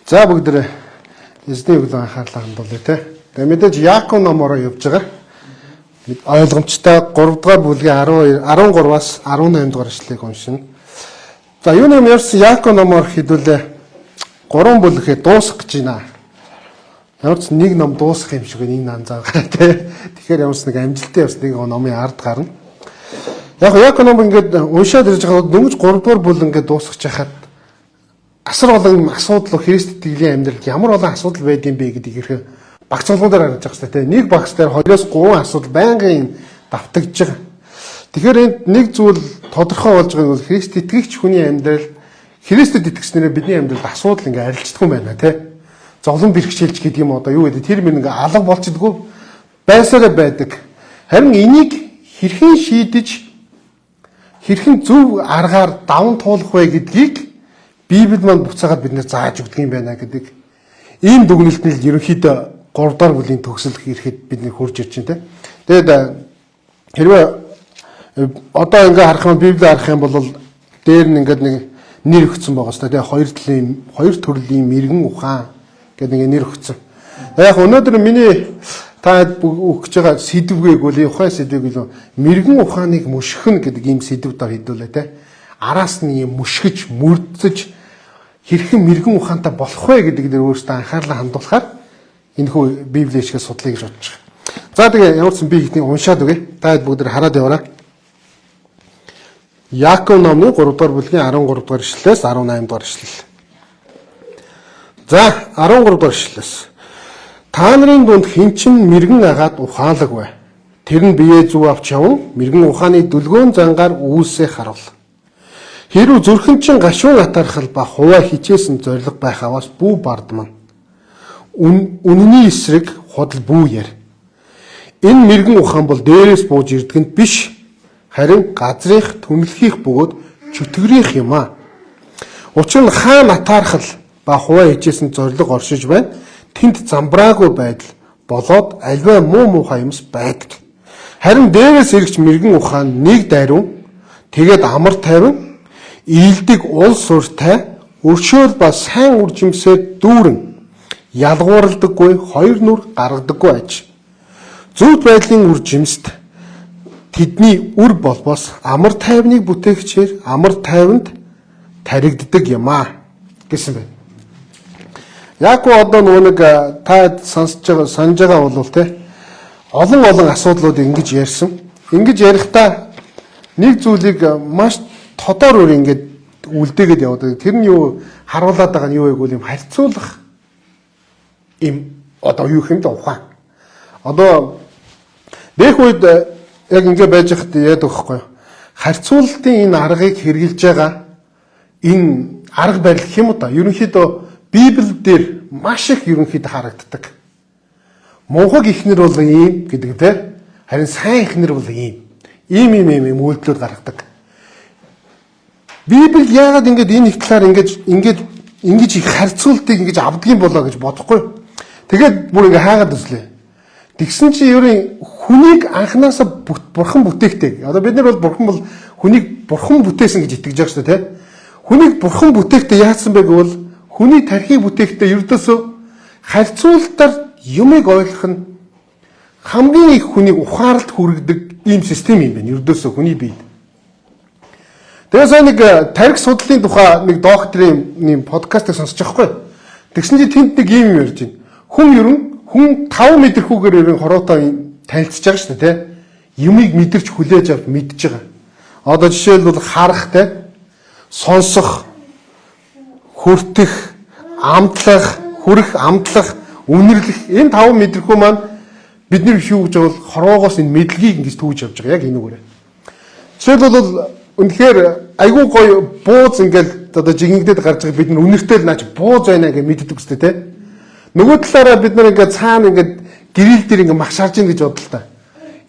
За бүгдээ эзний өглөө анхаарлаа хандуулъя те. Тэгээ мэдээж Яаков номороо явж байгаа. Ойлгомжтой 3 дугаар бүлгийн 13-аас 18 дугаар эшлэлийг уншина. За юу нэм ярьсан Яаков номоор хэдүүлээ 3 бүлгээ дуусгах гэж байна. Ямар ч нэг ном дуусгах юм шиг энэ анзааргаа те. Тэгэхээр ямар ч нэг амжилттай явсан нэг номын ард гарна. Яг Яаков ном ингээд уншаад ирж байгаа дөнгөж 3 дугаар бүл ингээд дуусгах чахад асар олон асуудал Христ итгэлийн амьдралд ямар олон асуудал байдığım бэ гэдгийг хэрэг багц болгоноор харж байгаа шүү дээ. Нэг багц дээр 2-3 асуудал байнгын давтагдж байгаа. Тэгэхээр энд нэг зүйл тодорхой болж байгааг бол Христ итгэгч хүний амьдрал Христэд итгэснээр бидний амьдралд асуудал ингээ арилждаг юм байна тий. Зовлон бэрхшээлч гэдэг юм одоо юу гэдэг тэр минь ингээ алга болчихдгоо байсараа байдаг. Харин энийг хэрхэн шийдэж хэрхэн зөв аргаар даван туулах вэ гэдгийг Библиэд маань буцаагаад биднээс зааж өгдөг юм байна гэдэг ийм дүгнэлтний ерөнхийдөө 3 дахь бүлийн төгсөл ирэхэд бидний хурж ирж байна. Тэгээд хэрвээ одоо ингээ харах юм Библийг харах юм бол дээр нь ингээд нэг нэр өгсөн байгаа шүү дээ. Хоёр төрлийн мэрэгэн ухаан гэдэг ингээ нэр өгсөн. Яг өнөөдөр миний та өгч байгаа сэдвийг бол ухаан сэдвийг л мэрэгэн ухааныг мөшгөх гэдэг ийм сэдвээр хэдүүлээ те. Араас нь юм мөшгөж, мөрдөж хэрхэн мэрэгэн ухаантай болох вэ гэдэг дээр өөрөөсөө анхаарлаа хандуулахаар энэхүү Библийн шиг судлыг гэж бодож байгаа. За тэгээ ямар ч би ихний уншаад өгье. Та бүгд хараад яваарай. Яаков номны 3 дугаар бүлгийн 13 дугаар ишлэлээс 18 дугаар ишлэл. За 13 дугаар ишлэлээс. Та нарын дунд хэн ч мэрэгэн агаад ухаалаг бай. Тэр нь биеэ зүв авч яван мэрэгэн ухааны дүлгөөн зангаар үүсээ харуул. Хэрв зүрхэн чин гашуун атархал ба хуваа хичээсэн зориг байх аваас бүү бардман. Үнэний эсрэг худал бүү яар. Энэ мэрэгэн ухаан бол дээрээс бууж ирдгэнд биш, харин газрынх түнлэхийх бөгөөд чөтгөрийнх юм а. Учир нь хаан атархал ба хуваа хичээсэн зориг оршиж байна. Тэнд замбраагүй байдал болоод альва муу муухай юмс байдаг. Харин дээрээс ирэгч мэрэгэн ухаан нэг даруун тэгээд амар тайван ийдэг уул суртай өршөөл ба сайн үржимсээр дүүрэн ялгуурладаггүй хоёр нүр гаргадаггүй аж. Зөв байдлын үржимст тэдний үр болбоос амар тайвныг бүтээгчээр амар тайванд таригддаг юм а гэсэн байна. Яг одоо нэг та санаж байгаа бол те олон асуудлууд ингэж ярьсан. Ингэж ярихдаа нэг зүйлийг маш тодор өөр ингээд үлдээгээд явдаг. Тэр нь юу харуулад байгаа нь юу вэ гэвэл юм харьцуулах юм одоо юу юм да ухаан. Одоо дэх үед яг ингэ байж хад яадаг вэ? Харьцуулалтын энэ аргыг хэрэгжилж байгаа энэ арга барил хэм уу та? Ерөнхийдөө Библиэл дээр маш их ерөнхийдөө харагддаг. Мунхаг ихнэр бол ийм гэдэг те. Харин сайн ихнэр бол ийм. Ийм үйлдэлүүд гаргадаг. Библи яагаад ингэж энэ их талаар ингэж их харьцуултыг ингэж авдаг юм болоо гэж бодохгүй. Тэгээд бүр ингэ хаагаад үзлээ. Тэгсэн чи ерөн хүнийг анханасаа бурхан бүтээхтэй. Одоо бид нар бол бурхан бол хүнийг бурхан бүтээсэн гэж итгэж байгаа шүү дээ, тийм. Хүнийг бурхан бүтээхтэй яатсан бэ гэвэл хүний тархийг бүтээхтэй ердөөсөө харьцуулалтаар юмыг ойлгох нь хамгийн их хүнийг ухаарлт хүргэдэг ийм систем юм байна. Ердөөсөө хүний биед. Тэгээс нэг тарих судлалын тухай нэг докторийн нэм подкастыг сонсож байгаа хгүй. Тэгсэн чи тэнд нэг юм ярьж байна. Хүн 5 мэдрэхүүгээр ерөн хороотой танилцж байгаа шүү дээ, тэ. Юмыг мэдэрч хүлээж авч мэдж байгаа. Одоо жишээлбэл харах те, сонсох, хүртэх, амтлах, хүрэх, амтлах, үнэрлэх энэ 5 мэдрэхүү маань бидний юу гэж бол хороогоос энэ мэдлэгийг ингэж түүж явж байгаа яг энүүгээрээ. Жишээлбэл үнэхээр айгүй гоё бууз ингээл одоо жигнэгдээд гарч байгаа бид нар үнэртэй л наач бууз байна гэж мэддэг үстэй те. Нөгөө талаараа бид нар ингээд цаана ингээд гэрэл дээр ингээд магшаарж ийн гэж бодлоо та.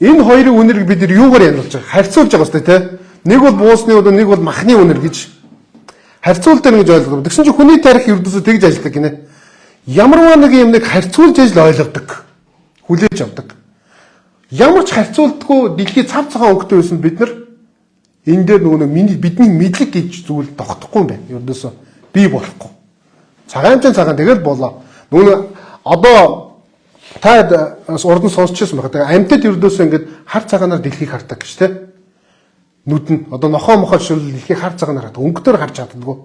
Энэ хоёрын үнэрийг бид нар юугаар януулж байгаа? Харьцуулж байгаа үстэй те. Нэг бол буусны үнэр, нэг бол махны үнэр гэж харьцуулдаг гэж ойлгоо. Тэгсэн чинь хүний тарих ердөөсөө тэгж ажилладаг гинэ. Ямарваа нэг юмныг харьцуулж ажил ойлгодог. Хүлээж авдаг. Ямар ч харьцуулдаггүй дэлхий цав цагаан өнгөтэй байсан бид нар энэ дээр нөгөө бидний мэдлэг гэж зүйл тогтохгүй юм байна. Ердөөсөө бий болохгүй. Цагаан тэгэл болоо. Нүг одоо та урд нь сонсчихсан байна. Тэгээ амьтад ердөөсөө ингээд хар цагаанаар дэлхийг хардаг гэж тэ. Нүд нь одоо нохоо мохоо шил дэлхийг хар цагаанаар хардаг. Өнгөтөр харж чаддаггүй.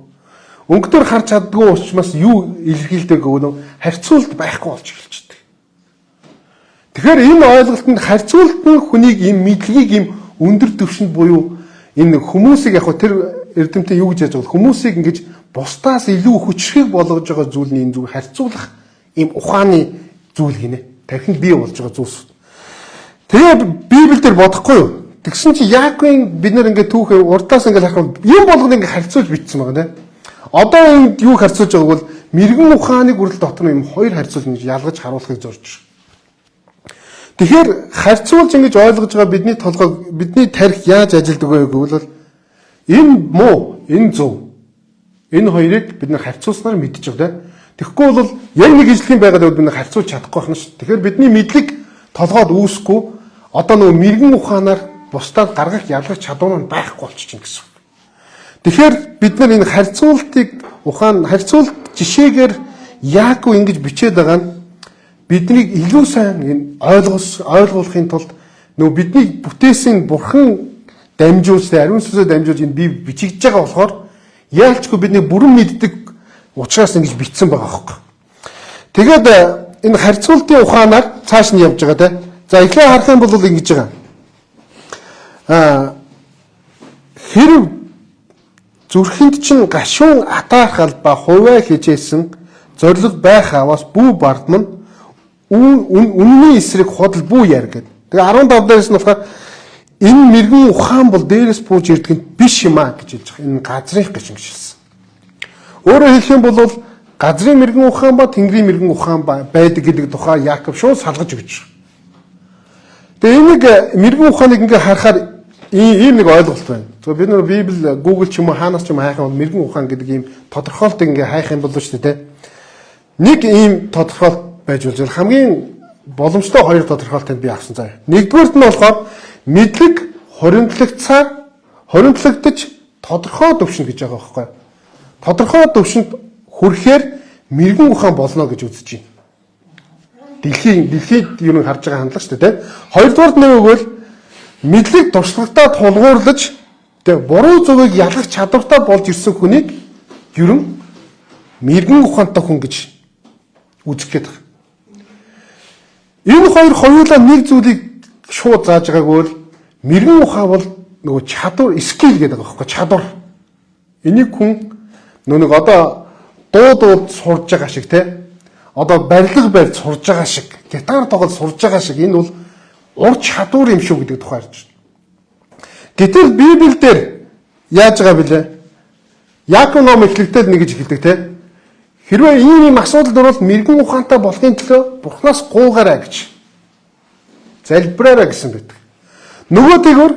Өнгөтөр харж чаддаггүй учраас юу илэрхийлдэг гэнэ харьцуулт байхгүй болж эхэлчихдэг. Тэгэхээр энэ ойлголтод харьцуулт нь хүнийг ийм мэдлэгийг ийм өндөр түвшинд буюу энэ хүмүүсийг яг тэр эрдэмтэн юу гэж яаж бол хүмүүсийг ингэж бусдаас илүү хүчрхэг болгож байгаа зүйлний энэ зүйл харьцуулах ийм ухааны зүйл гинэ. Тархинд бий болж байгаа зүйлс. Тэгээ Библиэлд бодохгүй юу? Тэгсэн чи Яаковын бид нэр ингээд түүхээ урдлаас ингээд харах юм болгоно ингээд харьцуулж бичсэн байгаа нэ. Одоо энд юу харьцуулж байгааг бол мэрэгэн ухааныг хүртэл дотор юм хоёр харьцуулж ингэж ялгаж харуулахыг зорж байна. Тэгэхээр харьцуулж ингэж ойлгож байгаа бидний толгой бидний тарих яаж ажилдаг вэ гэвэл энэ муу, энэ зөв. Энэ хоёрыг бид нар харьцуулснаар мэдчих вэ? Тэгэхгүй бол яг нэг ижлэх юм байгаад бид нар харьцуулж чадахгүй байна шүү. Тэгэхээр бидний мэдлэг толгойд үүсэхгүй одоо нөгөө мэрэгэн ухаанаар бусдад гаргах ялгах чадвар нь байхгүй болчихно гэсэн. Тэгэхээр бид нар энэ харьцуултыг харьцуулт жишээгээр Яаков ингэж бичээд байгаа нь биднийг илүү сайн энэ ойлгуулахын тулд нөгөө бидний бүтээсэн бурхан дамжуулсан ариун сүнсээр дамжуулж энэ бие бичигдэж байгаа болохоор яалчгүй бидний бүрэн мэддэг учраас ингэж бичсэн байгаа хөөхгүй. Тэгээд энэ харьцуултын ухаанаар цааш нь явж байгаа те. За эхлээ харах юм бол ингэж байгаа. Хэрв зүрхэнд чинь гашуун атаархал ба хувиа хижээсэн зориг байх аваас бүү бардам нь үнний эсрэг худал бүү яар гэдэг. Тэгээ 15 дээрээс нь болохоор энэ мэрэгэн ухаан бол дээрээс бууж ирдэг нь биш юм а гэж хэлж байгаа. Энэ газрынх гэж ингэжсэн. Өөрөөр хэлэх юм бол газрын мэрэгэн ухаан ба тэнгэрийн мэрэгэн ухаан байдаг гэдэг тухай Яаков шууд салгаж өгч байгаа. Тэгээ энийг мэрэгэн ухааныг ингээ харахаар ийм нэг ойлголт байна. За бид нар Библи, Google ч юм уу хаанаас ч юм хайх юм мэрэгэн ухаан гэдэг ийм тодорхойлолтыг ингээ хайх юм бол шүү дээ. Нэг ийм тодорхойлолт байж болж хамгийн боломжтой хоёр тодорхойлолтыг би авсан заяа. Нэгдүгээрт нь болохоор мэдлэг хоримтлагдаж тодорхой төвшин гэж байгаа байхгүй. Тодорхой төвшөнд хүрэхээр мэрэгэн ухаан болно гэж үзэж байна. Дэлхийд юу нэг харж байгаа хандлага шүү дээ. Хоёрдугаар нь өгвөл мэдлэг туршлагатаа тулгуурлаж буруу зөвийг ялгах чадвартай болж ирсэн хүнийг ерөн мэрэгэн ухаантай хүн гэж үзэх гээд байна. Энэ хоёр хоёулаа нэг зүйлийг шууд зааж байгаагүй бол мэрэгэн ухаан бол нөгөө чадвар, скил гэдэг байгаа байхгүй чадвар. Энийг хүн нэг одоо дууд сурж байгаа шиг те. Одоо барилга барьж сурж байгаа шиг, гитар тоглож сурж байгаа шиг энэ бол ур чадвар юм шүү гэдэг тухай ярьж байна. Гэтэл Библиэлд яаж байгаа бэлээ? Яаков ном эхлэлдээ нэг гэж хэлдэг те. Хэрвээ ийм асуудал дөрвөл мэрэгэн ухаантай болохын төлөө Бурханаас гуугаарай гэж залбираарай гэсэн байдаг. Нөгөөтэйгөр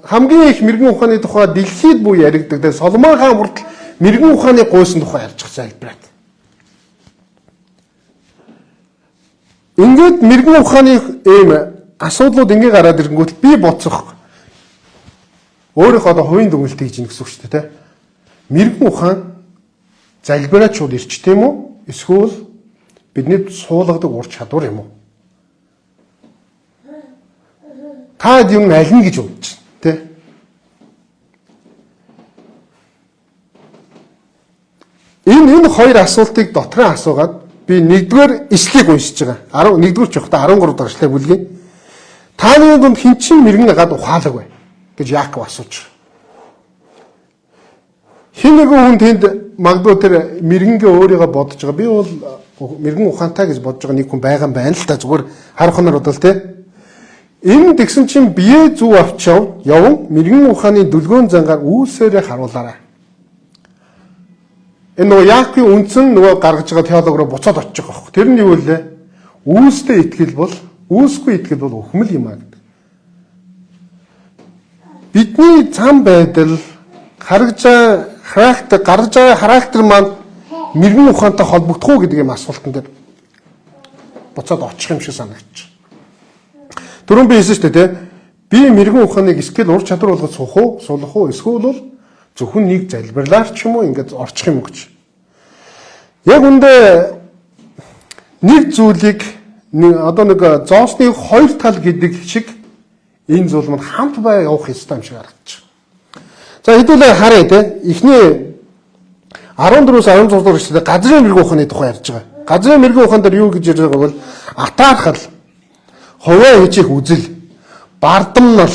хамгийн их мэрэгэн ухааны тухай дэлхийд буу яригдаг. Тэгээ Соломон хаан хүртэл мэрэгэн ухааны гуйсан тухай ярьж байгаа залбираад. Ингээд мэрэгэн ухааны ийм асуудлууд ингээ гараад ирэнгүүт би боцох. Өөрөөх одоо хувийн дүгнэлт хийж ийн гэсэн үг шүү дээ. Мэрэгэн ухаан залбираад шууд ирчтэй юм уу? Эсвэл бидний суулгадаг ур чадвар юм уу? Та юм аль нь гэж бодож байна, тэ? Энэ хоёр асуултыг дотроо асуугаад би нэгдүгээр ишлэгийг уншиж байгаа. 11-р чухта 13 дахь ишлэгийг бүлгээ. Тааны дунд хэн чинь мэрэгэн гад ухаалаг вэ гэж Яаков асууж байгаа. Хин нэгэн хүн тэнд магадгүй тэр мэрэгэнгээ өөрийгөө бодож байгаа. Би бол мэрэгэн ухаантай гэж бодож байгаа нэг хүн байгаа юм байна л та. Зүгээр харахнаар бодвол тэ. Энэ тэгсэн чинь бие зүв авчав явн мэрэгэн ухааны дүлгөөн зангаар үүсээрээ харуулаарай. Энэ нөгөө Яаковын үндсэн нөгөө гаргаж байгаа теолог руу буцаад очиж байгаа хөөх. Тэр нь юу вэ? Үүстэй итгэл бол үүсгүй итгэл бол өхмөл юм аа гэдэг. Бидний зам байдал гаргаж байгаа характер маань мэрэгэн ухаантай холбогдох уу гэдэг юм асуултан дээр буцаад очих юм шиг санагдчих. Түрүүн би хэлсэн шүү дээ, би мэрэгэн ухааныг скил ур чадвар болгож сулах уу, эсвэл бол зөвхөн нэг залбирлаар ч юм уу ингээд орчих юм гэж. Яг үндэ нэг зүйлийг одоо нэг зоосны хоёр тал гэдэг шиг энэ зулманд хамт бай явах ёстой юм шиг харагдчих. За хэдүүлээ харъя те. Эхний 14-өөс 16 дугаар эшлэлээр газрын мэрэгэн ухааны тухай ярьж байгаа. Газрын мэрэгэн ухаан дээр юу гэж ярьж байгааг бол атаархал, хувиа хийчих үзэл, бардамнал,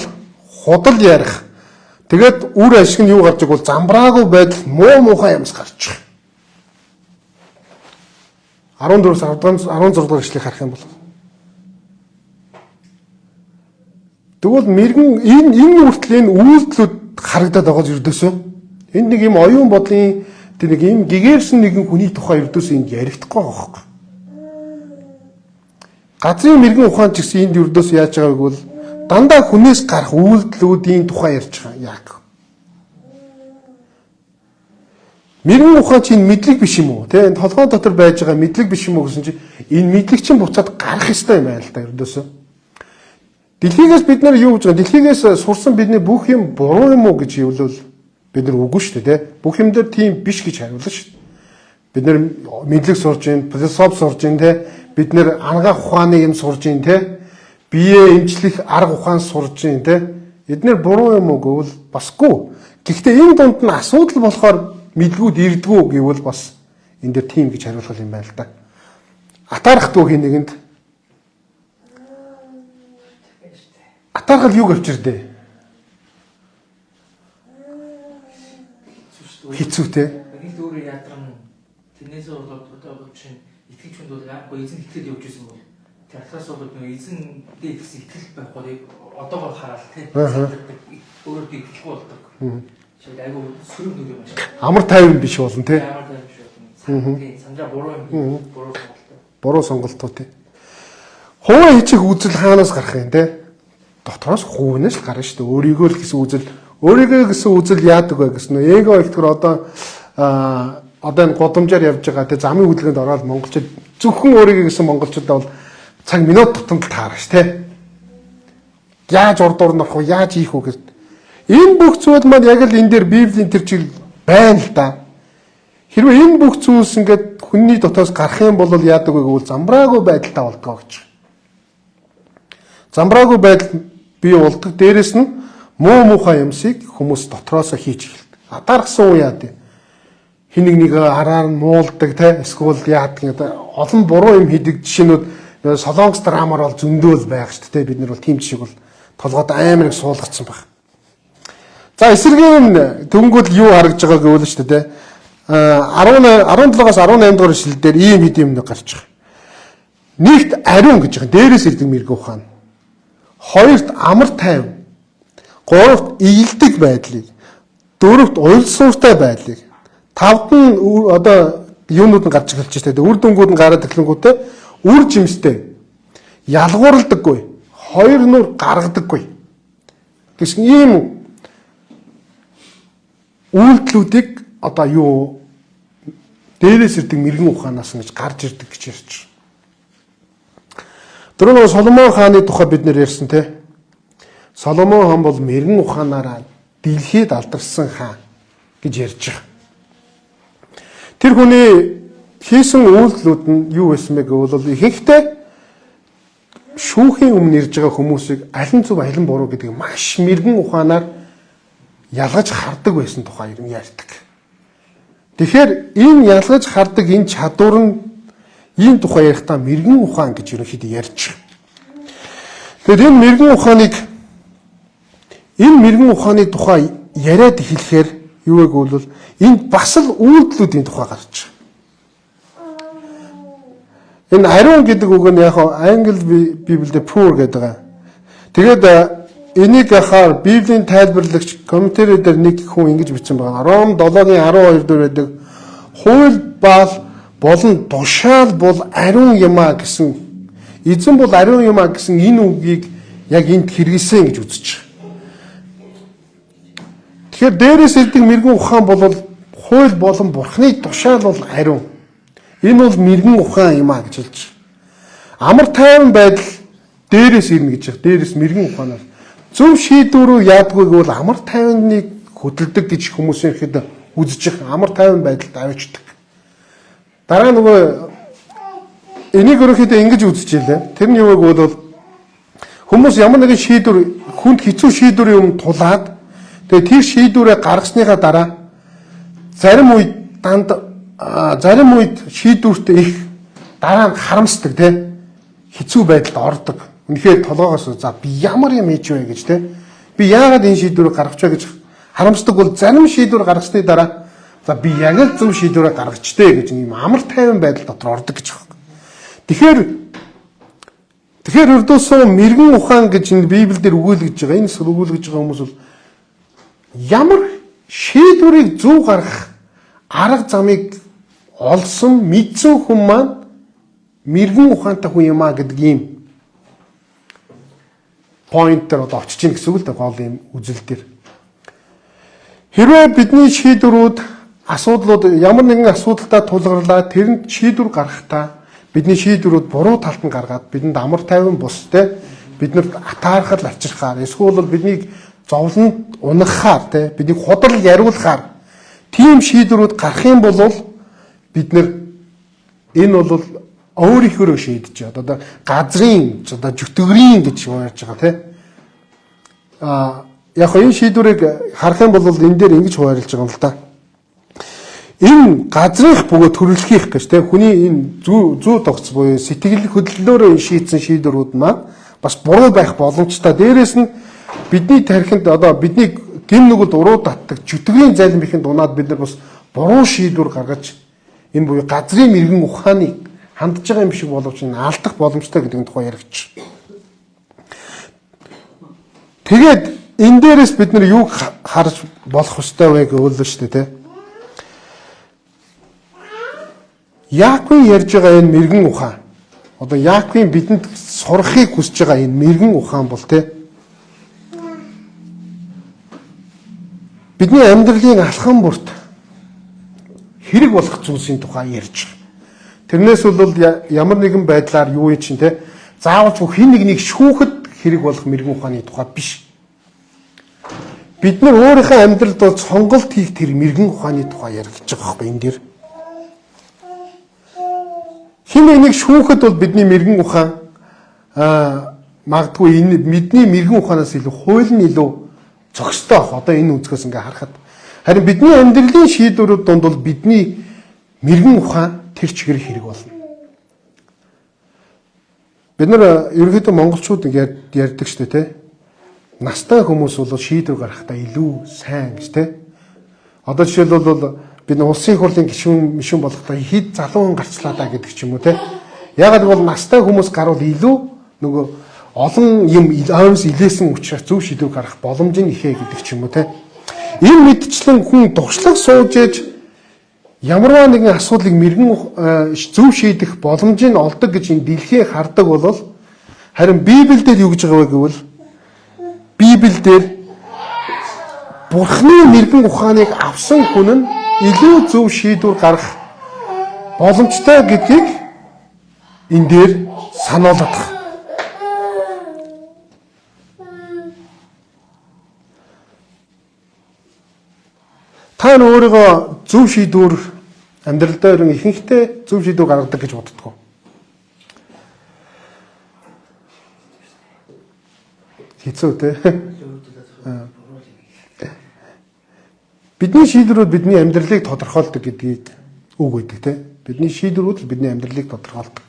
худал ярих. Тэгээд үр ашиг нь юу гарч иг бол замбраагүй байдал, муу муухай юмс гарч байгаа. 14-өөс 16 дугаар эшлэлийг харах юм бол тэгвэл мэрэгэн энэ хүртэл энэ үйлдэлүүд харагдаад байгаа зүрдөөсөө энд нэг юм оюун бодлын тэр нэг юм гэгэрсэн нэгэн хүний тухай юрдөөс энд ярихдаггүй байгаа хөөхгүй. Газрын мэрэгэн ухаан ч гэсэн энд юрдөөс яаж байгааг бол дандаа хүнээс гарах үйлдэлүүдийн тухай ярьж байгаа. Яг. Мэрэгэн ухаан чинь мэдлэг биш юм уу? Тэ энэ толгойн дотор байж байгаа мэдлэг биш юм уу гэсэн чинь энэ мэдлэг чинь буцаад гарах ёстой юм байна л да юрдөөсөө. Дэлхийгээс бид нар юу гэж байгаа? Дэлхийгээс сурсан бидний бүх юм буруу юм уу гэж хэлвэл бид нар үгүй шүү дээ, тэ. Бүх юм дээр тийм биш гэж хариулна шүү дээ. Бид нар мэдлэг сурж гин, философи сурж гин, тэ. Бид нар ангаах ухааны юм сурж гин, тэ. Бие эмчлэх арга ухаан сурж гин, тэ. Эдгээр буруу юм уу гэвэл басгүй. Гэхдээ энэ дунд нь асуудал болохоор мэдлгүүд ирдгүү гэвэл бас энэ дээр тийм гэж хариулах юм байна л да. Атаархдгүй хин нэгэнд атаархал юу авчирдээ? Хэцүүтэй. Нэг өөрөө ядарсан тэрнээс болоод одоо чинь итгэж хүнд бол яахгүй эзэн итгэл явж исэн бол тэр атраас бол нэг эзэн дээр ихс итгэл байхгүй одоогоор хараад тийм өөрөө итгэхгүй болдог. Шийд айгу сөрөг нүг юм шиг. Амар тайван биш болно тий. Амар тайван биш болно. Тийм сандраа буруу юм. Буруу сонголтоо. Буруу сонголтоо тий. Хуваа хийчих үзэл хаанаас гарах юм те? Дотроос хувнаас л гарна шүү дээ. Өөрийгөө л гэсэн үзэл, өөрийгөө гэсэн үзэл яадаг вэ гэсэн нөө эго ихтгэр одоо энэ гудамжаар явж байгаа те замын хөдөлгөөнд ороод монголчууд зөвхөн өөрийгөө гэсэн монголчуудаа бол цаг минут тутамд таарна ш те. Яаж урд орно авах вэ? Яаж хийх вэ гэж. Энэ бүх зүйл маань яг л энэ дээр Библийн тэр чиг байна л да. Хэрвээ энэ бүх зүйлс ингээд хүний дотоос гарах юм бол яадаг вэ гэвэл замбраагүй байдалтай болдгоо гэж. Замбраагүй байдал бий болдог. Дээрэс нь муу муухай юмсыг хүмүүс дотроосоо хийж эхэлдэг. Атаархсан уу яа дээ. Хин нэг хараар нь муулдаг те эсвэл яадаг гэдэг олон буруу юм хийдэг жишээнүүд солонгос драмаар бол зөндөөл байх шүү дээ. Бид нар бол тийм жишээг бол толгойд амар их суулгацсан баг. За эсэргийн төнгөл юу харагдж байгааг гэвэл шүү дээ. 17-аас 18 дугаар эшлэл дээр ийм хэд юм гарч байгаа. Нэгт ариун гэж байгаа. Дээрээс ирдэг мэрэгэн ухаан. Хоёрт амар тайван. Гуравт ийлдэг байдлыг. Дөрөвт уйлсууртай байдлыг. Тавд нь одоо юунууд нь гарч эхэлж штэ. Үр дүнгууд нь гараад эхлэнгүүтээ үр жимстэй. Ялгуурладаггүй. Хоёр нүр гаргадаггүй. Гэсэн ийм үйлдэлүүдийг одоо юу дээрээс ирдэг мэрэгэн ухаанаас ингэж гарч ирдэг гэж ярьж байна. Дөрөв Соломон хааны тухай бид нэр ярьсан те. Соломон хаан бол мэрэгэн ухаанаараа дэлхийд алдарсан хаан гэж ярьж байгаа. Тэр хүний хийсэн үйлдэлүүд нь юу байсан бэ гэвэл ихэнхдээ шүүхийн өмнө ирж байгаа хүмүүсийг алин зөв алин буруу гэдэг маш мэрэгэн ухаанаар ялгаж хардаг байсан тухай юм ярьдаг. Тэгэхээр энэ ялгаж хардаг энэ чадвар нь ийм тухай ярихдаа мэрэгэн ухаан гэж ерөнхийдөө ярьж байгаа. Тэгэхээр энэ мэрэгэн ухааны тухай яриад хэлэхээр юу вэ гэвэл энд бас л үйлдэлүүдийн тухай гарч байгаа. Энэ ариун гэдэг үг нь яг англи библиэд poor гэдэг байгаа. Тэгээд энийг яхаар Библийн тайлбарлагч комментарий дээр нэг хүн ингэж бичсэн байгаа. Ром 7:12 дээр байдаг. Хууль болон тушаал бол ариун юмаа гэсэн. Эзэн бол ариун юмаа гэсэн энэ үгийг яг энд хэрэгэлсэн гэж үзэж байгаа. Тэгэхээр дээрээс ирдэг мэрэгэн ухаан бол хууль болон бурхны тушаал бол ариун. Энэ бол мэрэгэн ухаан юмаа гэж хэлж байгаа. Амар тайван байдал дээрээс ирнэ гэж байгаа. Дээрээс мэрэгэн ухаанаар зөв шийдвэрөө яадгүй гэвэл амар тайваныг хөдөлдөг гэж хүмүүс ихэд үзэж байгаа. Амар тайван байдалд авчдаг. Дараа нөгөө энийг өөрөхдөө ингэж үзэж илээ. Тэр нь юу вэ гэвэл хүмүүс ямар нэгэн шийдвэр хүнд хэцүү шийдвэрийн өмнө тулаад тэгээ тэр шийдвэрээ гаргасныхаа дараа зарим үед шийдвэрт их дараа нь харамсдаг тий хэцүү байдалд ордог. Үнэхээр толгоогоос за би ямар юм хийж вэ гэж тий би яагаад энэ шийдвэрийг гаргach вэ гэж харамсдаг бол зарим шийдвэр гаргасны дараа за би яг л зөв шийдвэрээ гаргачтэй гэж ийм амар тайван байдал дотор ордог гэж байна. Тэгэхээр өрдөөсөө мэрэгэн ухаан гэж энэ Библиэлд өгүүлгэж байгаа. Энэ өгүүлгэж байгаа хүмүүс бол ямар шийдвэрийг зөв гаргах арга замыг олсон мэдсэн хүн маань мэрэгэн ухаантай хүн юм а гэдэг ийм point дээр одоо очиж ийн гэсэн үг л дээ гол юм үзэл дээр. Хэрвээ бидний шийдвэрүүд асуудлууд ямар нэгэн асуудалтай тулгарлаа тэрэнд шийдвэр гаргахдаа бидний шийдвэрүүд буруу талд нь гаргаад бидэнд амар тайван бустай биднэрт атаархал авчирхаар эсвэл биднийг зовлонд унахаар те бидний худал яриулахаар тийм шийдвэрүүд гарах юм бол бид энэ бол өөрийнхөө шийдэж одоо газрын одоо жүтгэрийн гэж ярьж байгаа те яг энэ шийдвэрийг харах юм бол энэ дээр ингэж хуваарлаж байгаа юм л да. Энэ газрынх бөгөөд төрөлхийх гэж те хүний энэ зүү тогц буюу сэтгэл хөдлөлөөрөө шийдсэн шийдвэрүүд маань бас буруу байх боломжтой. Дээрээс нь бидний тархинд одоо бидний гин нүгэл уруу татдаг жүтгэрийн залим ихэнд унаад бид нар бас буруу шийдвэр гаргаж энэ буюу газрын мэрэгэн ухааныг хандж байгаа юм шиг боловч энэ алдах боломжтой гэдэг тухай яригч. Тэгээд энэ дээрээс бид нар юу харж болох ёстой вэ гэвэл шүү дээ те. Яаковын ярьж байгаа энэ мэрэгэн ухаан одоо Яаковын бидэнд сурахыг хүсэж байгаа энэ мэрэгэн ухаан бол те бидний амьдралын алхам бүрт хэрэг болох зүйлсийн тухай ярьж байгаа. Тэрнээс бол ямар нэгэн байдлаар юу юм чинь те заавал хин нэгнийг шүүхэд хэрэг болох мэрэгэн ухааны тухай биш. Бид нар өөрийнхөө амьдралд бол сонголт хийх тэр мэрэгэн ухааны тухай ярих гэж байгаа байхгүй энэ дэр. Хин нэгнийг шүүхэд бол бидний мэрэгэн ухаан магадгүй энэ бидний мэрэгэн ухаанаас илүү хууль нь илүү зохистой ах одоо энэ үзгээс ингээ харахад харин бидний амьдралын шийдвэрүүд донд бол бидний мэрэгэн ухаан тэр чигээр хэрэг болно. Бид нар ерөнхийдөө монголчууд ярьдаг шүү дээ те. Настай хүмүүс бол шийдвэр гаргахдаа илүү сайн гэж те. Одоо жишээлбэл бид улсын хурлын гишүүн болохдоо хэд залуу хүн гарчлаа даа гэдэг ч юм уу те. Ягаад гэвэл настай хүмүүс гарвал илүү нөгөө олон юм оймс илээсэн учраас зөв шийдвэр гаргах боломж нь ихэ гэдэг ч юм уу те. Энэ мэдчлэн хүн туршлага сууж ээж ямарваа нэгэн асуудлыг мэрэгэн зөв шийдэх боломжийг олдог гэж энэ дэлхий хардаг бол харин Библиэлд юу гэж байгаа вэ гэвэл Библиэлд Бурхны мэрэгэн ухааныг авсан хүн нь илүү зөв шийдвэр гаргах боломжтой гэдгийг энэ дээр сануулдаг. Та өөрийгөө зөв шийдвэр амьдралдаа ерөн ихэнхдээ зөв шийдвэр гаргадаг гэж боддог. Хэцүү те. Бидний шийдвэрүүд бидний амьдралыг тодорхойлдог гэдгийг үг өгдөг те. Бидний шийдвэрүүд л бидний амьдралыг тодорхойлдог.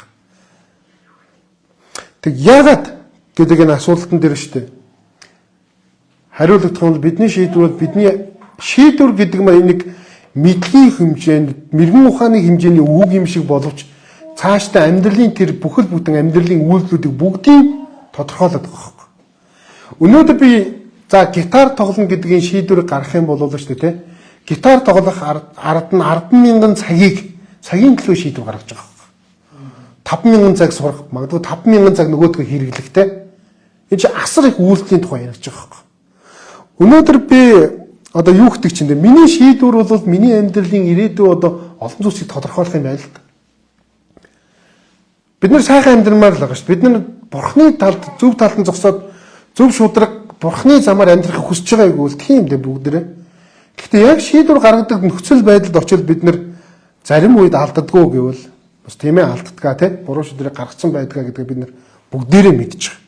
Тэг яагаад гэдэг энэ асуултан дээр шүү дээ. Хариулт нь бидний шийдвэрүүд бидний шийдвэр гэдэг нь нэг мэдлэгийн хэмжээнд мэрэгэн ухааны хэмжээний үг юм шиг боловч цаашдаа амьдралын тэр бүхэл бүтэн амьдралын үйлдэлүүдийг бүгдийг тодорхойлоод байгаа юм. Өнөөдөр би за гитар тоглоно гэдгийн шийдвэрийг гаргах юм бол шүү дээ те. Гитар тоглох ард нь 10,000 цагийн төлөө шийдвэр гаргаж байгаа юм. 5,000 цаг сурах, магадгүй 5,000 цаг нөгөөдгөө хэрэглэх те. Энэ чинь асар их үйлдэлийн тухай ярьж байгаа юм. Өнөөдөр би одоо юу гэдэг чинь миний шийдвэр бол миний амьдралын ирээдүй одоо олон зүйлсийг тодорхойлох юм байна л да. Бид нар сайхан амьдрмаар л байгаа шүү. Бид нар бурхны талд зөв талд нь зогсоод зөв шударга бурхны замаар амьдрахыг хүсэж байгааг бол тийм дээ бүгдээрээ. Гэхдээ яг шийдвэр гаргадаг нөхцөл байдалд очил бид нар зарим үед алддаггүй гэвэл бас тийм ээ алддгаа тий буруу шийдвэрийг гаргацсан байдгаа гэдгийг бид нар бүгдээрээ мэдж байгаа.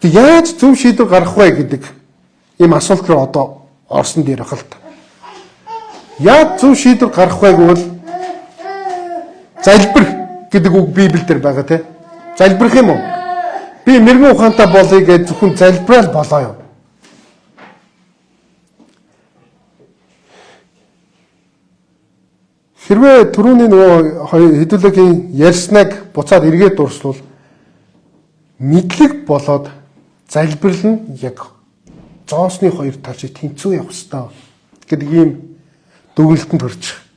Тэг яаж зөв шийдвэр гаргах вэ гэдэг ийм асуулт руу одоо орсон дээр ахал та. Яаж зөв шийдвэр гаргах вэ гэвэл залбир гэдэг үг Библиэлд байгаа тий. Залбирх юм уу? Би мэрэгэн ухаантай болъё гэж зөвхөн залбирал болоо юу? Хэрвээ түрүүний нөгөө хэдүүлгийн ярьсныг буцаад эргээд дурслуул мэдлэг болоод залбирал нь яг зоосны хоёр тал шиг тэнцүү явах ёстой гэдэг ийм дүгнэлтэнд хүрч байгаа.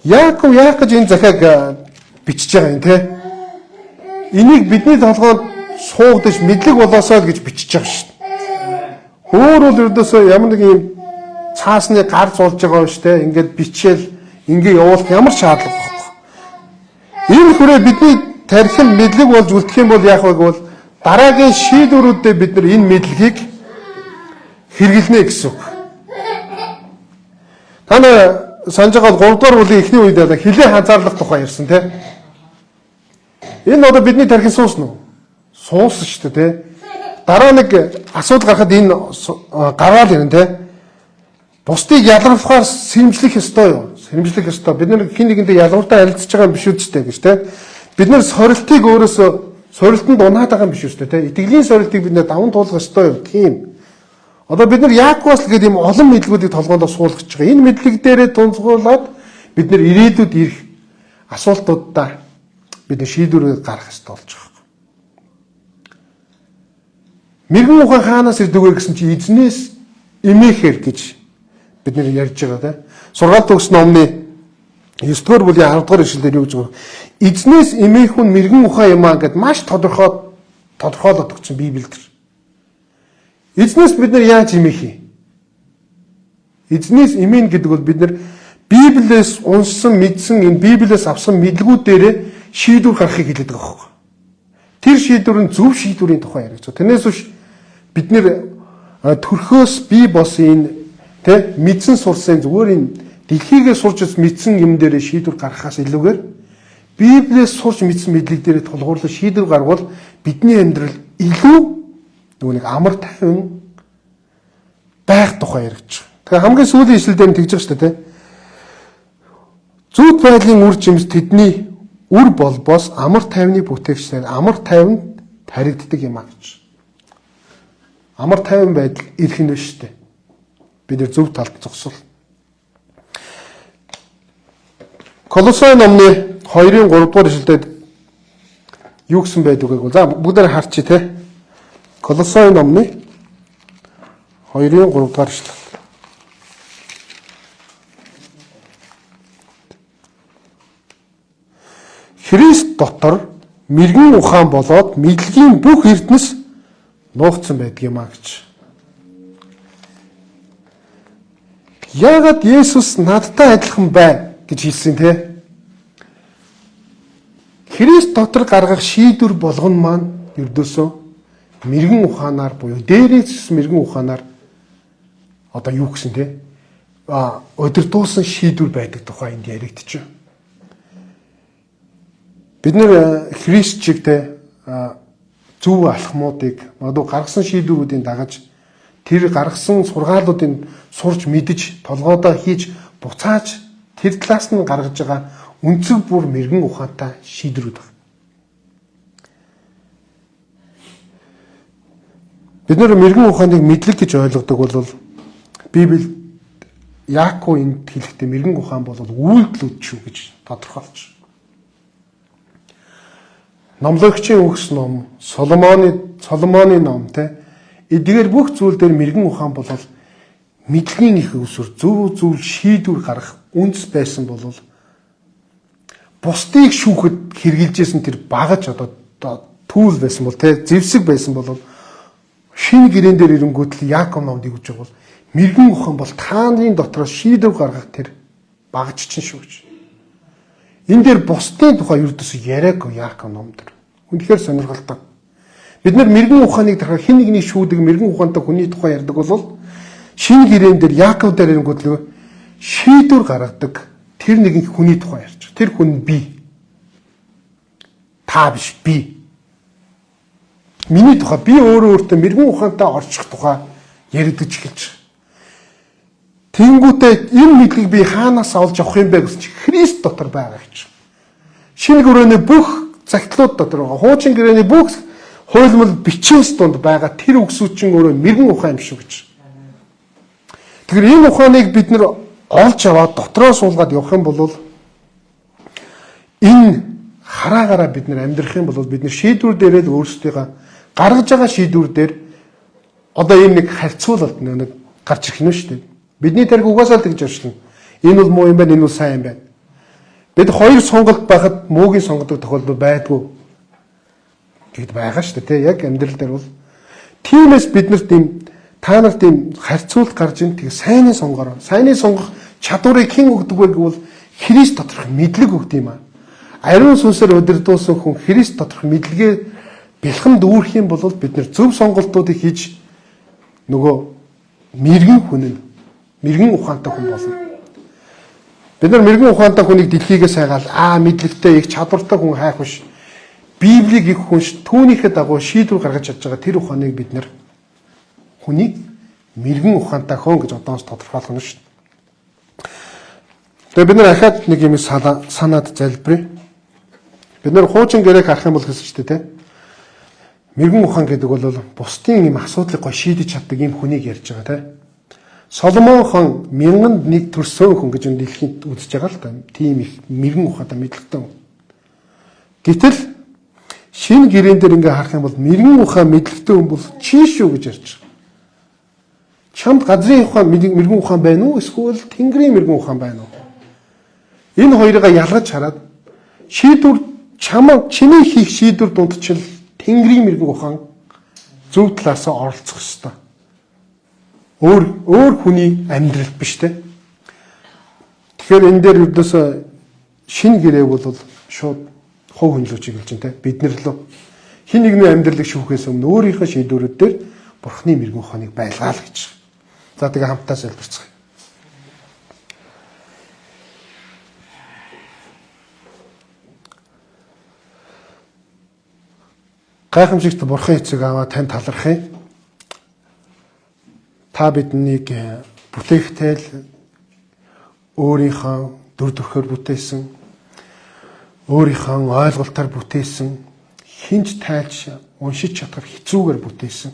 Яаков яах гэж энэ захиаг бичиж байгаа юм те? Энийг бидний толгойд суугдаж мэдлэг болоосоо гэж бичиж байгаа шүү дээ. Өөр бол ердөөсөө ямар нэг юм цаасны гар зулж байгаа шүү дээ. Ингээд бичээл ингээ явуулах ямар шаардлага байхгүй. Энэ хүрээ бидний тархин мэдлэг болж үлдэх юм бол яах вэ гэвэл дараагийн шийдвэрүүдэд бид нар энэ мэдлэгийг хэрэглэнэ гэсэн үг. Та нар санаж байгаа 3 дугаар бүлгийн эхний үед хилээ ханзаарлах тухай ярьсан тийм. Энэ одоо бидний тархин суусан уу? Суусан шүү дээ тийм. Дараа нэг асуудал гарахад энэ гараал ирнэ тийм. Бусдыг ялгарлахаар сэрэмжлэх ёстой юу? Сэрэмжлэх ёстой. Бид нар хин нэгэндээ ялгууртай харилцаж байгаа юм биш үстэй гэж тийм. Бид нар сорилтыг өөрөөсөө сорилтонд унаад байгаа юм биш үстэй тийм. Итгэлийн сорилтыг бид нар даван туулах ёстой юу? Тийм. Одоо бид нар Яаковс гэдэг юм олон мэдлгүүдийг толгоонд суулгаж байгаа. Энэ мэдлэг дээрээ тунцгуулаад бид нар ирээдүйд ирэх асуултуудаа бид нар шийдвэрээ гаргах ёстой болж байгаа. Мэргэн ухаан хаанаас ирдэг вэ гэсэн чи эзнээс эмээхэр гэж бид нар ярьж байгаа тийм. Сургаалт төгс номны 9-р бүлгийн 10-р ишлэлээр юу гэж байгаа. Эзнээс эмээх хүн мэргэн ухаан юм аа гэд маш тодорхойлоод өгсөн Библиэлд. Эзнээс бид нар яаж эмээх юм? Эзнээс эмээн гэдэг бол бид нар Библиэс уншсан, мэдсэн, энэ Библиэс авсан мэдлгүүдээрээ шийдвэр гаргахыг хэлээд байгаа хөөх. Тэр шийдвэр нь зөв шийдвэрийн тухай яригч. Тэрнээс биш бид нэр төрхөөс бий болсон энэ мэдсэн сурсан зүгээр энэ дэлхийгээ сурч мэдсэн юм дээр шийдвэр гаргахаас илүүгээр Библиэс сурч мэдсэн мэдлэг дээр тулгуурлаж шийдвэр гаргавал бидний амьдрал илүү нөгөө нэг амар тайван байх тухай яригч. Тэгэхээр хамгийн сүүлийн ишлэлдэр нь тэгж байгаа шүү дээ. Зүуд байдлын үр жимс тэдний үр болбоос амар тайвны бүтээгчээр амар тайванд таригддаг юм а гэж. Амар тайван байдал ирэх нь биш үү? Бид нэр зөв талд зогсвол. Колосой номны 2-ын 3 дугаар ишлэлдээ юу гэсэн байдаг вэ? За бүгдээр харчих те. Колосой номны 2-ын 3 дугаар ишлэл. Христ дотор мэрэгэн ухаан болоод мэдлэгийн бүх эрдэнэс нуугдсан байдаг юм а гэж. Яагаад Есүс надтай адилхан бай гэж хэлсэн те? Христ дотор гаргах шийдвэр болгоно маань ердөөсөө мэрэгэн ухаанаар буюу дээрээс мэрэгэн ухаанаар одоо юу гэсэн те? Удирдуулсан шийдвэр байдаг тухай энд яригдчих. Бид нэр Христчигтэй зөв алхмуудыг магадгүй гаргасан шийдвэрүүдийн дагаж тэр гаргасан сургаалуудыг сурч мэдж толгойдоо хийж буцааж тэр талаас нь гаргаж байгаа үнцэг бүр мэрэгэн ухаантай шийдвэрүүд байна. Бид нэр мэрэгэн ухааныг мэдлэг гэж ойлгодог бол Библи Яаков энд хэлэхдээ мэрэгэн ухаан бол үйлдэлүүд шүү гэж тодорхойлж. Номлогчийн үгс ном, Соломоны ном те эдгээр бүх зүйл дээр мэрэгэн ухаан бол мэдлэгийн их өсвөр зөв шийдвэр гаргах үндэс байсан бол бусдыг шүүхэд хэрэгжилжсэн тэр багаж одоо түүл байсан бол те зэвсэг байсан бол шинэ гэрэн дээр ирэнгүүт л Яаков номд өгж байгаа бол мэрэгэн ухаан бол тааны дотроос шийдвэр гаргах тэр багаж чинь шүү гэж. Энэ дээр бусдын тухай ердөөс яриаг Яаков номд. Үнэхээр сонирхолтой. Бид нар мэрэгэн ухааныг дахиад хэн нэгний шүүдэг мэрэгэн ухаантай хүний тухай ярьдаг бол шинэ гэрээн дээр Яаков дээр ирэнгүүт л шийдвэр гаргадаг тэр нэгэн хүний тухай ярьж байгаа. Тэр хүн би. Та биш би. Миний тухай би өөртөө мэрэгэн ухаантай орчих тухай яригдаж эхэлж байгаа. Тэнгүүтээ энэ мэдлэг би хаанаас олж авах юм бэ гэсэн чи Христ дотор байгаа гэж. Шинэ гэрээний бүх загтлууд дотор байгаа. Хуучин гэрээний бүх хуйлмал бичээс донд байгаа тэр үгсүүчин өөрөө мэрэгэн ухаан юм шүү гэж. Тэгэхээр энэ ухааныг бид нэр олж аваад дотроо суулгаад явах юм бол энэ хараагаараа бид нэр амьдрах юм бол бид нэр шийдвэр дээрээ өөрсдийнхөө гаргаж байгаа шийдвэр дээр одоо энэ нэг харьцуулалт нэг гарч ирэх нь шүү дээ. Бидний тарих угаасаа л тэгж оршлоо. Энэ бол муу юм байна, энэ бол сайн юм байна. Бид хоёр сонголт байхад муугийн сонгодог тохиолдол байдгүй. Тэгэд байгаа шүү дээ, тийм яг амьдрал дээр бол. Тиймээс бид нар тийм та нарт тийм харьцуулт гарч ин тэг сайныг сонгороо. Сайныг сонгох чадварыг хэн өгдөг вэ гэвэл Христ доторх мэдлэг өгд юм аа. Ариун сүнсээр удирдуулсан хүн Христ доторх мэдлэгээ бэлхэн дүүрэх юм бол бид нар зөв сонголтуудыг хийж нөгөө мэрэгэн хүн мэрэгэн ухаантай хүн болно. Бид нар мэрэгэн ухаантай хүнийг дэлхийгээс хайгаал мэдлэгтэй их чадвартай хүн хайх биш. Библийг их хүнш түүнийхээ дагуу шийдвэр гаргаж чадж байгаа тэр ухааныг бид нар хүнийг мэрэгэн ухаантай хүн гэж одоос тодорхойлох нь шүү дээ. Тэгээ бид нар ахаад нэг юм санаад залбирая. Бид нар хуучин гэрээг харах юм бол гэсэн ч тийм. Мэрэгэн ухаан гэдэг бол бусдын юм асуудлыг гой шийдэж чаддаг юм хүнийг ярьж байгаа тийм. Соломон хон 1001 төрсөн хүн гэж энэ дэлхийд үзэж байгаа л да. Тийм их мэрэгэн ухаантай мэдлэгтэй хүн. Гэтэл шинэ гэрээн дээр ингээ харах юм бол мэрэгэн ухаан мэдлэгтэй хүн бол чи шүү гэж ярьж байгаа. Чамд газрын ухаан мэрэгэн ухаан байна уу? Эсвэл тэнгэрийн мэрэгэн ухаан байна уу? Энэ хоёрыг ялгаж хараад шийдвэр чиний хийх шийдвэр дундчил тэнгэрийн мэрэгэн ухаан зөв талаасаа оролцох ёстой. Өөр хүний амьдрал биш те. Тэгэхээр энэ дээр ердөөсөө шинэ гэрээ бол шууд хов хүнлүү чиглэж байна те. Бид нар л хин нэгний амьдралыг шүүхээс өмнө өөрийнхөө шийдвэрүүд дээр Бурхны мэрэгэн ухааныг байлгаа л гэж. За тэгээ хамтдаа залбирцгаая. Гайхамшигт Бурхан эцэг аваа тань талархъя. Та биднийг бүтээхтэл өөрийнхөө дүр төрхөөр бүтээсэн, өөрийнхөө ойлголтоор бүтээсэн, хинж тайлж уншиж чадах хэцүүгээр бүтээсэн.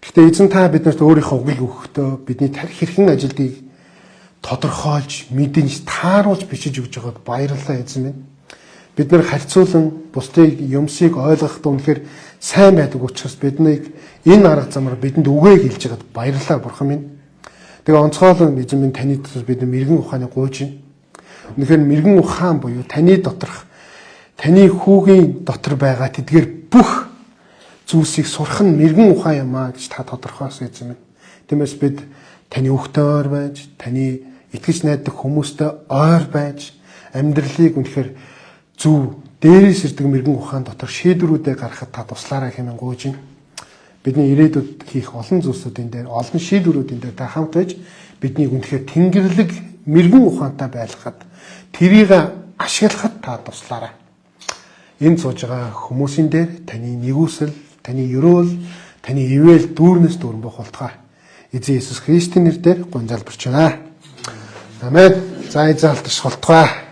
Гэхдээ эзэн та биднэрт өөрийнхөө угийг өгөхдөө бидний тарих хэрхэн ажилдыг тодорхойлж, мэдээж тааруулж бичиж өгж байгаад баярлалаа эзэн минь. Бид нар харьцуулан бусдыг юмсыг ойлгоход үнэхээр сайн байдаг учраас биднийг энэ арга замаар бидэнд үгээ хэлж байгаад баярлалаа Бурхан минь. Тэгээ онцгойлон эзэн минь таны дотор бид мэрэгэн ухааны гуйж байна. Үнэхээр мэрэгэн ухаан буюу таны доторх таны хүүгийн дотор байгаа тэдгээр бүх зүйлсийг сурах нь мэрэгэн ухаан юм аа гэж та тодорхойлсон эзэн минь. Тиймээс бид таны өгтөй ойр байж, таны итгэж найдах хүмүүстэй ойр байж амьдралыг үнэхээр зөв дээрээс ирдэг мэрэгэн ухаан дотор шийдвэрүүдээ гаргахад та туслаарай хэмээн гуйж байна. Бидний ирээдүйд хийх олон зүйлсүүдийн дээр, олон шийдвэрүүдийн дээр та хамт байж биднийг үнэхээр тэнгэрлэг мэрэгэн ухаантай байлгахад тэрийг ашиглахад та туслаарай. Энэ сууж байгаа хүмүүсийн дээр таны нэгүсэл, таны ерөөл, таны ивэл дүүрнэс дүүрэн бохолтгой. Эзэн Иесус Христийн нэрээр гон залбирч байна. Амен. За эзэн алтарч холтгой.